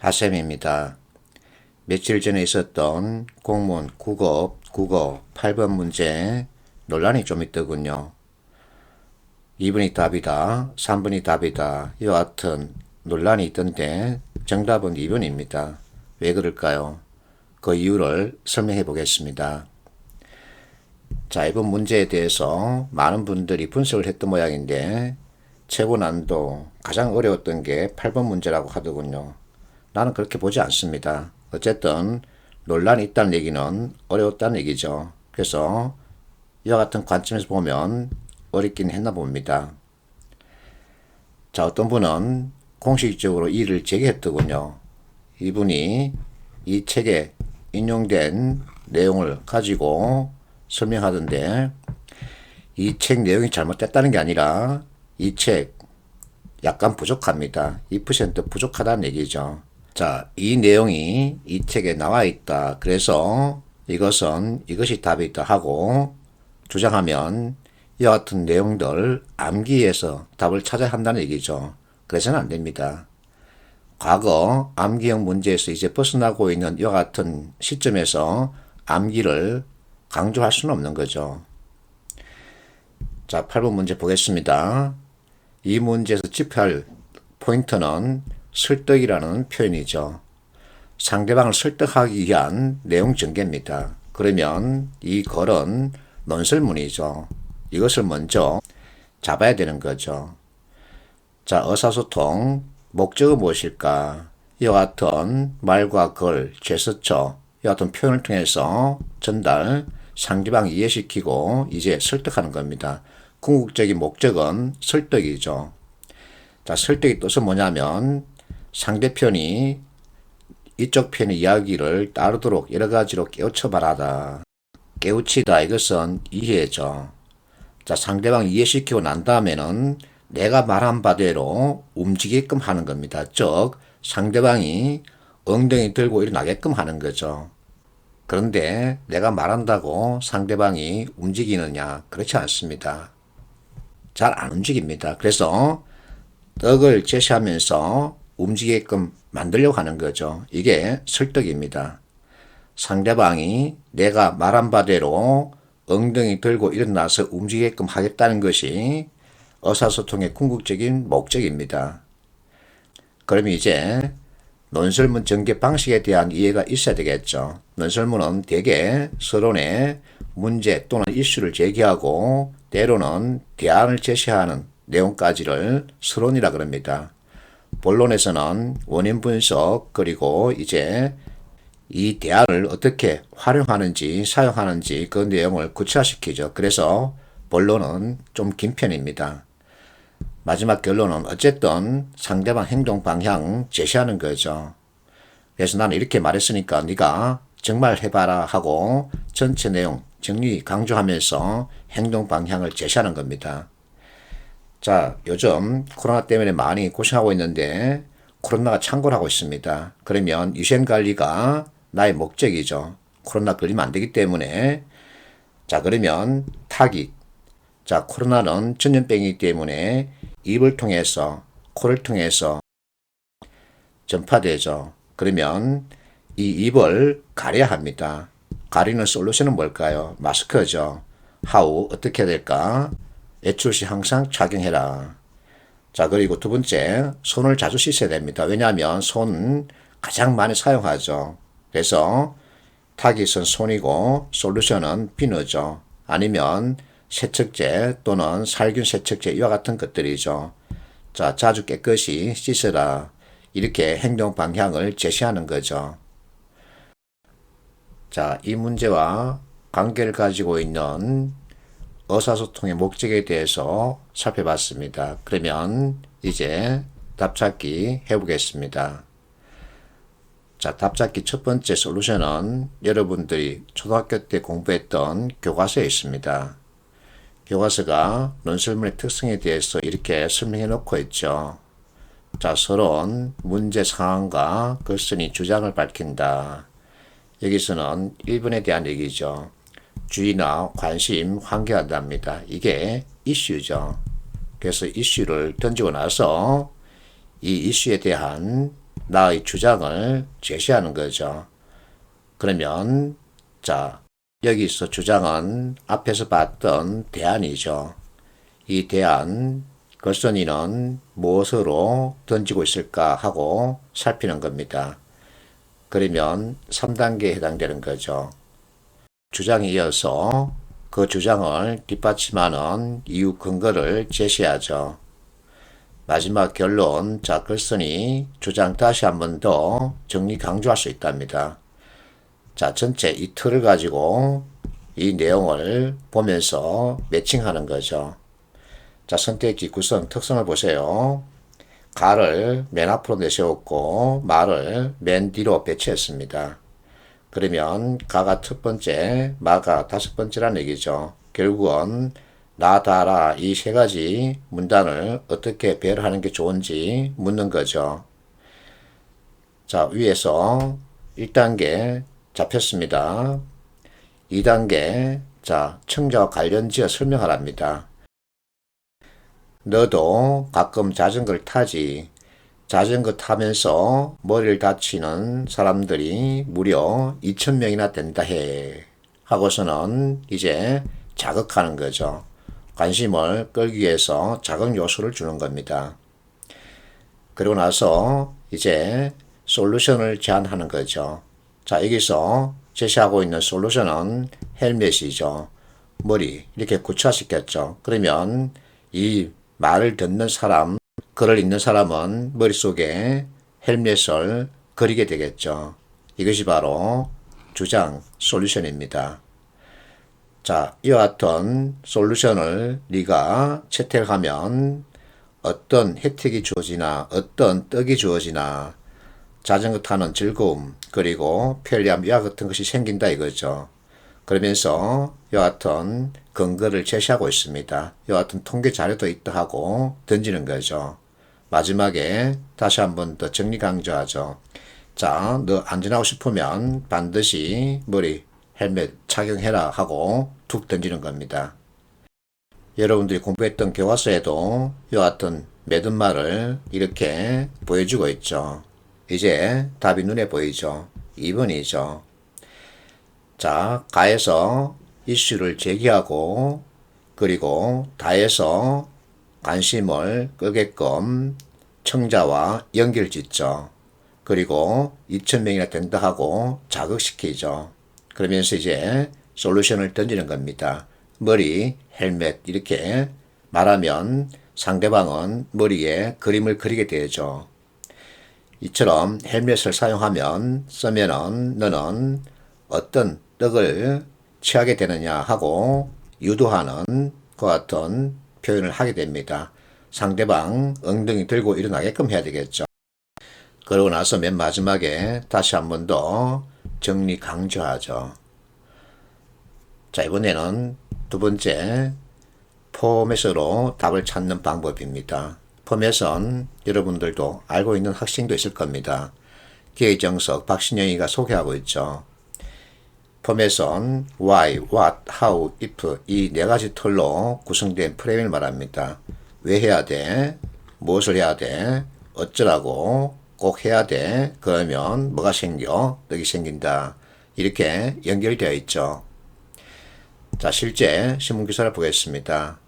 하쌤입니다. 며칠 전에 있었던 공무원 국어 8번 문제 논란이 좀 있더군요. 2번이 답이다, 3번이 답이다, 이와 같은 논란이 있던데 정답은 2번입니다. 왜 그럴까요? 그 이유를 설명해 보겠습니다. 자, 이번 문제에 대해서 많은 분들이 분석을 했던 모양인데 최고 난도 가장 어려웠던 게 8번 문제라고 하더군요. 나는 그렇게 보지 않습니다. 어쨌든 논란이 있다는 얘기는 어려웠다는 얘기죠. 그래서 이와 같은 관점에서 보면 어렵긴 했나 봅니다. 자, 어떤 분은 공식적으로 이의를 제기했더군요. 이분이 이 책에 인용된 내용을 가지고 설명하던데 이 책 내용이 잘못됐다는 게 아니라 이 책 약간 부족합니다. 2% 부족하다는 얘기죠. 자, 이 내용이 이 책에 나와 있다. 그래서 이것이 답이다 하고 주장하면 이와 같은 내용들 암기해서 답을 찾아야 한다는 얘기죠. 그래서는 안 됩니다. 과거 암기형 문제에서 이제 벗어나고 있는 이와 같은 시점에서 암기를 강조할 수는 없는 거죠. 자, 8번 문제 보겠습니다. 이 문제에서 짚어야 할 포인트는 설득이라는 표현이죠. 상대방을 설득하기 위한 내용 전개입니다. 그러면 이 글은 논설문이죠. 이것을 먼저 잡아야 되는 거죠. 자, 의사소통, 목적은 무엇일까? 이와 같은 말과 글, 제스처, 이와 같은 표현을 통해서 전달, 상대방 이해시키고 이제 설득하는 겁니다. 궁극적인 목적은 설득이죠. 자, 설득의 뜻은 뭐냐면 상대편이 이쪽 편의 이야기를 따르도록 여러 가지로 깨우쳐 말하다. 깨우치다, 이것은 이해죠. 자, 상대방 이해시키고 난 다음에는 내가 말한 바대로 움직이게끔 하는 겁니다. 즉, 상대방이 엉덩이 들고 일어나게끔 하는 거죠. 그런데 내가 말한다고 상대방이 움직이느냐? 그렇지 않습니다. 잘 안 움직입니다. 그래서 떡을 제시하면서 움직이게끔 만들려고 하는 거죠. 이게 설득입니다. 상대방이 내가 말한 바대로 엉덩이 들고 일어나서 움직이게끔 하겠다는 것이 의사소통의 궁극적인 목적입니다. 그럼 이제 논설문 전개 방식에 대한 이해가 있어야 되겠죠. 논설문은 대개 서론에 문제 또는 이슈를 제기하고 때로는 대안을 제시하는 내용까지를 서론이라 그럽니다. 본론에서는 원인 분석 그리고 이제 이 대안을 어떻게 활용하는지 사용하는지 그 내용을 구체화시키죠. 그래서 본론은 좀 긴 편입니다. 마지막 결론은 어쨌든 상대방 행동 방향 제시하는 거죠. 그래서 나는 이렇게 말했으니까 네가 정말 해봐라 하고 전체 내용 정리 강조하면서 행동 방향을 제시하는 겁니다. 자, 요즘 코로나 때문에 많이 고생하고 있는데 코로나가 창궐 하고 있습니다. 그러면 위생관리가 나의 목적이죠. 코로나 걸리면 안 되기 때문에. 자, 그러면 타깃. 자, 코로나는 전염병이기 때문에 입을 통해서, 코를 통해서 전파되죠. 그러면 이 입을 가려야 합니다. 가리는 솔루션은 뭘까요? 마스크죠. how, 어떻게 해야 될까? 외출 시 항상 착용해라. 자, 그리고 두 번째, 손을 자주 씻어야 됩니다. 왜냐하면 손 가장 많이 사용하죠. 그래서 타깃은 손이고 솔루션은 비누죠. 아니면 세척제 또는 살균 세척제 이와 같은 것들이죠. 자, 자주 깨끗이 씻어라. 이렇게 행동 방향을 제시하는 거죠. 자, 이 문제와 관계를 가지고 있는 의사소통의 목적에 대해서 살펴봤습니다. 그러면 이제 답찾기 해보겠습니다. 자, 답찾기 첫 번째 솔루션은 여러분들이 초등학교 때 공부했던 교과서에 있습니다. 교과서가 논설문의 특성에 대해서 이렇게 설명해 놓고 있죠. 자, 서론, 문제 상황과 글쓴이 주장을 밝힌다. 여기서는 1번에 대한 얘기죠. 주의나 관심, 환기한답니다. 이게 이슈죠. 그래서 이슈를 던지고 나서 이 이슈에 대한 나의 주장을 제시하는 거죠. 그러면 자, 여기서 주장은 앞에서 봤던 대안이죠. 이 대안, 걸선이는 무엇으로 던지고 있을까 하고 살피는 겁니다. 그러면 3단계에 해당되는 거죠. 주장에 이어서 그 주장을 뒷받침하는 이유 근거를 제시하죠. 마지막 결론, 자, 걸선이 주장 다시 한 번 더 정리 강조할 수 있답니다. 자, 전체 이 틀을 가지고 이 내용을 보면서 매칭하는 거죠. 자, 선택지 구성 특성을 보세요. 가를 맨 앞으로 내세웠고 말을 맨 뒤로 배치했습니다. 그러면 가가 첫 번째, 마가 다섯 번째라는 얘기죠. 결국은 나, 다라 이 세 가지 문단을 어떻게 배열하는 게 좋은지 묻는 거죠. 자, 위에서 1단계 잡혔습니다. 2단계, 자, 청자와 관련지어 설명하랍니다. 너도 가끔 자전거를 타지. 자전거 타면서 머리를 다치는 사람들이 무려 2,000명이나 된다 해. 하고서는 이제 자극하는 거죠. 관심을 끌기 위해서 자극 요소를 주는 겁니다. 그리고 나서 이제 솔루션을 제안하는 거죠. 자, 여기서 제시하고 있는 솔루션은 헬멧이죠. 머리 이렇게 구체화시켰죠. 그러면 이 말을 듣는 사람, 글을 읽는 사람은 머릿속에 헬멧을 그리게 되겠죠. 이것이 바로 주장 솔루션입니다. 자, 이와 같은 솔루션을 네가 채택하면 어떤 혜택이 주어지나 어떤 떡이 주어지나 자전거 타는 즐거움 그리고 편리함 이와 같은 것이 생긴다 이거죠. 그러면서 이와 같은 근거를 제시하고 있습니다. 이와 같은 통계 자료도 있다 하고 던지는 거죠. 마지막에 다시 한 번 더 정리 강조하죠. 자, 너 안전하고 싶으면 반드시 머리 헬멧 착용해라 하고 툭 던지는 겁니다. 여러분들이 공부했던 교과서에도 이와 같은 매듭 말을 이렇게 보여주고 있죠. 이제 답이 눈에 보이죠. 2번이죠. 자, 가에서 이슈를 제기하고 그리고 다에서 관심을 끌게끔 청자와 연결짓죠. 그리고 2,000명이나 된다 하고 자극시키죠. 그러면서 이제 솔루션을 던지는 겁니다. 머리, 헬멧 이렇게 말하면 상대방은 머리에 그림을 그리게 되죠. 이처럼 헬멧을 쓰면은 너는 어떤 떡을 취하게 되느냐 하고 유도하는 그 같은 표현을 하게 됩니다. 상대방 엉덩이 들고 일어나게끔 해야 되겠죠. 그러고 나서 맨 마지막에 다시 한 번 더 정리 강조하죠. 자, 이번에는 두 번째 포맷으로 답을 찾는 방법입니다. 포맷은 여러분들도 알고 있는 학생도 있을 겁니다. 기획정석 박신영이가 소개하고 있죠. 포맷은 why, what, how, if 이 네 가지 틀로 구성된 프레임을 말합니다. 왜 해야 돼? 무엇을 해야 돼? 어쩌라고? 꼭 해야 돼? 그러면 뭐가 생겨? 떡이 생긴다. 이렇게 연결되어 있죠. 자, 실제 신문기사를 보겠습니다.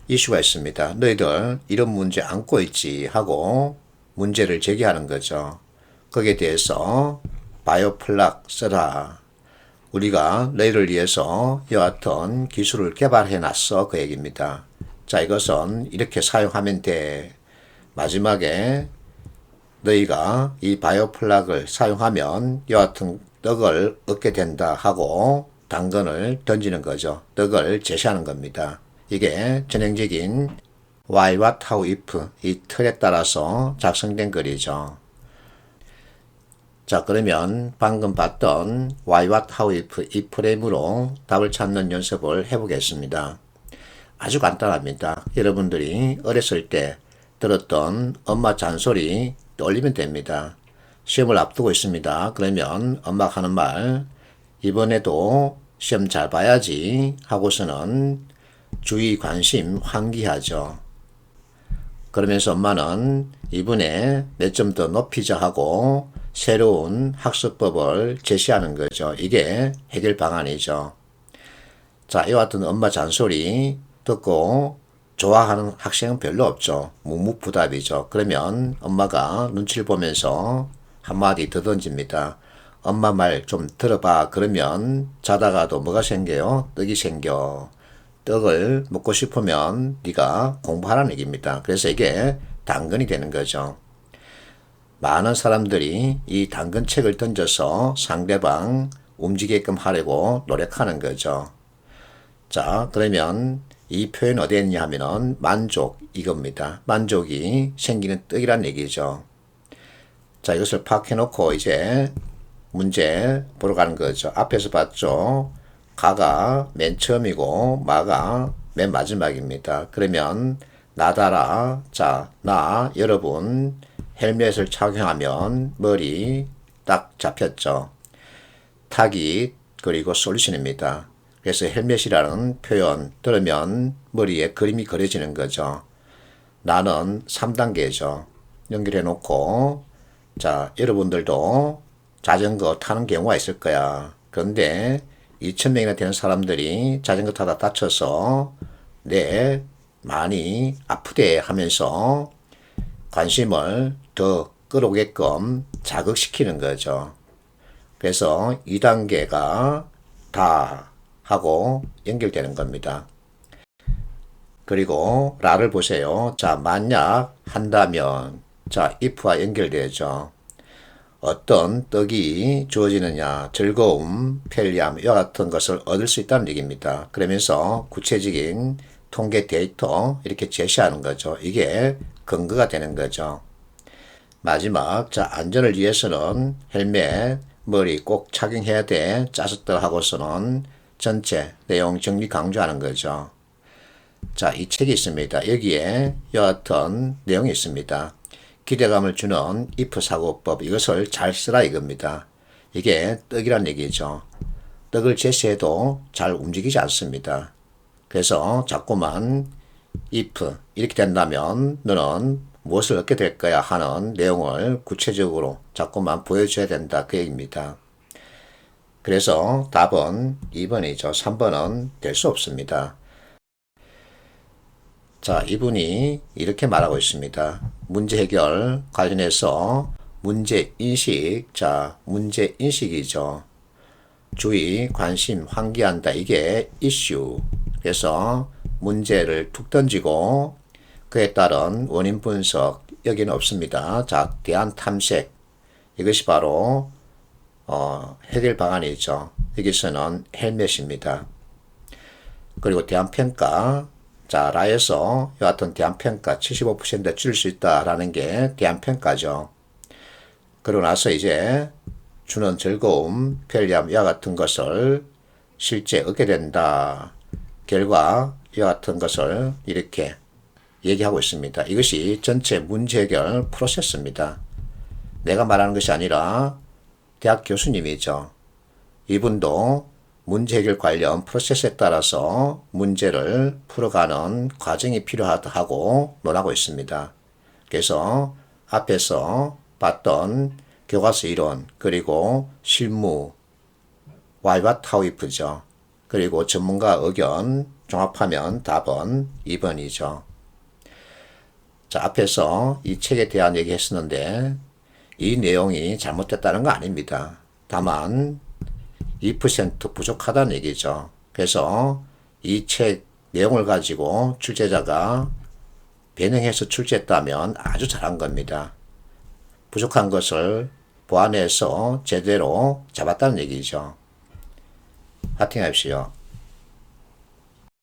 이슈가 있습니다. 너희들 이런 문제 안고 있지 하고 문제를 제기하는 거죠. 거기에 대해서 바이오플락 써라. 우리가 너희를 위해서 이와 같은 기술을 개발해 놨어. 그 얘기입니다. 자, 이것은 이렇게 사용하면 돼. 마지막에 너희가 이 바이오플락을 사용하면 이와 같은 떡을 얻게 된다 하고 당근을 던지는 거죠. 떡을 제시하는 겁니다. 이게 전형적인 why, what, how, if 이 틀에 따라서 작성된 글이죠. 자, 그러면 방금 봤던 why, what, how, if 이 프레임으로 답을 찾는 연습을 해보겠습니다. 아주 간단합니다. 여러분들이 어렸을 때 들었던 엄마 잔소리 떠올리면 됩니다. 시험을 앞두고 있습니다. 그러면 엄마가 하는 말, 이번에도 시험 잘 봐야지 하고서는 주의, 관심, 환기하죠. 그러면서 엄마는 이번에 몇 점 더 높이자 하고 새로운 학습법을 제시하는 거죠. 이게 해결 방안이죠. 자, 이와 같은 엄마 잔소리 듣고 좋아하는 학생은 별로 없죠. 묵묵부답이죠. 그러면 엄마가 눈치를 보면서 한마디 더 던집니다. 엄마 말 좀 들어봐. 그러면 자다가도 뭐가 생겨요? 떡이 생겨. 떡을 먹고 싶으면 네가 공부하라는 얘기입니다. 그래서 이게 당근이 되는 거죠. 많은 사람들이 이 당근책을 던져서 상대방 움직이게끔 하려고 노력하는 거죠. 자, 그러면 이 표현 어디에 있냐 하면은 만족 이겁니다. 만족이 생기는 떡이란 얘기죠. 자, 이것을 파악해 놓고 이제 문제 보러 가는 거죠. 앞에서 봤죠. 가가 맨 처음이고 마가 맨 마지막입니다. 그러면 나다라. 자, 나 여러분 헬멧을 착용하면 머리 딱 잡혔죠. 타깃 그리고 솔루션입니다. 그래서 헬멧이라는 표현 들으면 머리에 그림이 그려지는 거죠. 나는 3단계죠. 연결해 놓고 자, 여러분들도 자전거 타는 경우가 있을 거야. 그런데 2,000명이나 되는 사람들이 자전거 타다 다쳐서 많이 아프대 하면서 관심을 더 끌어오게끔 자극시키는 거죠. 그래서 2단계가 다 하고 연결되는 겁니다. 그리고 라를 보세요. 자, 만약 한다면 자, if와 연결되죠. 어떤 떡이 주어지느냐, 즐거움, 편리함, 이와 같은 것을 얻을 수 있다는 얘기입니다. 그러면서 구체적인 통계 데이터 이렇게 제시하는 거죠. 이게 근거가 되는 거죠. 마지막, 자, 안전을 위해서는 헬멧, 머리 꼭 착용해야 돼. 짜스들 하고서는 전체 내용 정리 강조하는 거죠. 자, 이 책이 있습니다. 여기에 이와 같은 내용이 있습니다. 기대감을 주는 if 사고법, 이것을 잘 쓰라 이겁니다. 이게 떡이란 얘기죠. 떡을 제시해도 잘 움직이지 않습니다. 그래서 자꾸만 if 이렇게 된다면 너는 무엇을 얻게 될 거야 하는 내용을 구체적으로 자꾸만 보여줘야 된다 그 얘기입니다. 그래서 답은 2번이죠. 3번은 될 수 없습니다. 자, 이분이 이렇게 말하고 있습니다. 문제 해결 관련해서 문제인식, 자, 문제인식이죠. 주의, 관심, 환기한다. 이게 이슈. 그래서 문제를 툭 던지고 그에 따른 원인 분석, 여기는 없습니다. 자, 대안 탐색. 이것이 바로 해결 방안이죠. 여기서는 헬멧입니다. 그리고 대안 평가. 자, 라에서 여하튼 대안평가 75% 줄일 수 있다라는 게 대안평가죠. 그러고 나서 이제 주는 즐거움, 편리함, 이와 같은 것을 실제 얻게 된다. 결과, 이와 같은 것을 이렇게 얘기하고 있습니다. 이것이 전체 문제 해결 프로세스입니다. 내가 말하는 것이 아니라 대학 교수님이죠. 이분도 문제 해결 관련 프로세스에 따라서 문제를 풀어가는 과정이 필요하다고 논하고 있습니다. 그래서 앞에서 봤던 교과서 이론, 그리고 실무, why, what, how, if죠. 그리고 전문가 의견 종합하면 답은 2번이죠. 자, 앞에서 이 책에 대한 얘기 했었는데 이 내용이 잘못됐다는 거 아닙니다. 다만 2% 부족하다는 얘기죠. 그래서 이 책 내용을 가지고 출제자가 변형해서 출제했다면 아주 잘한 겁니다. 부족한 것을 보완해서 제대로 잡았다는 얘기죠. 파이팅 합시오.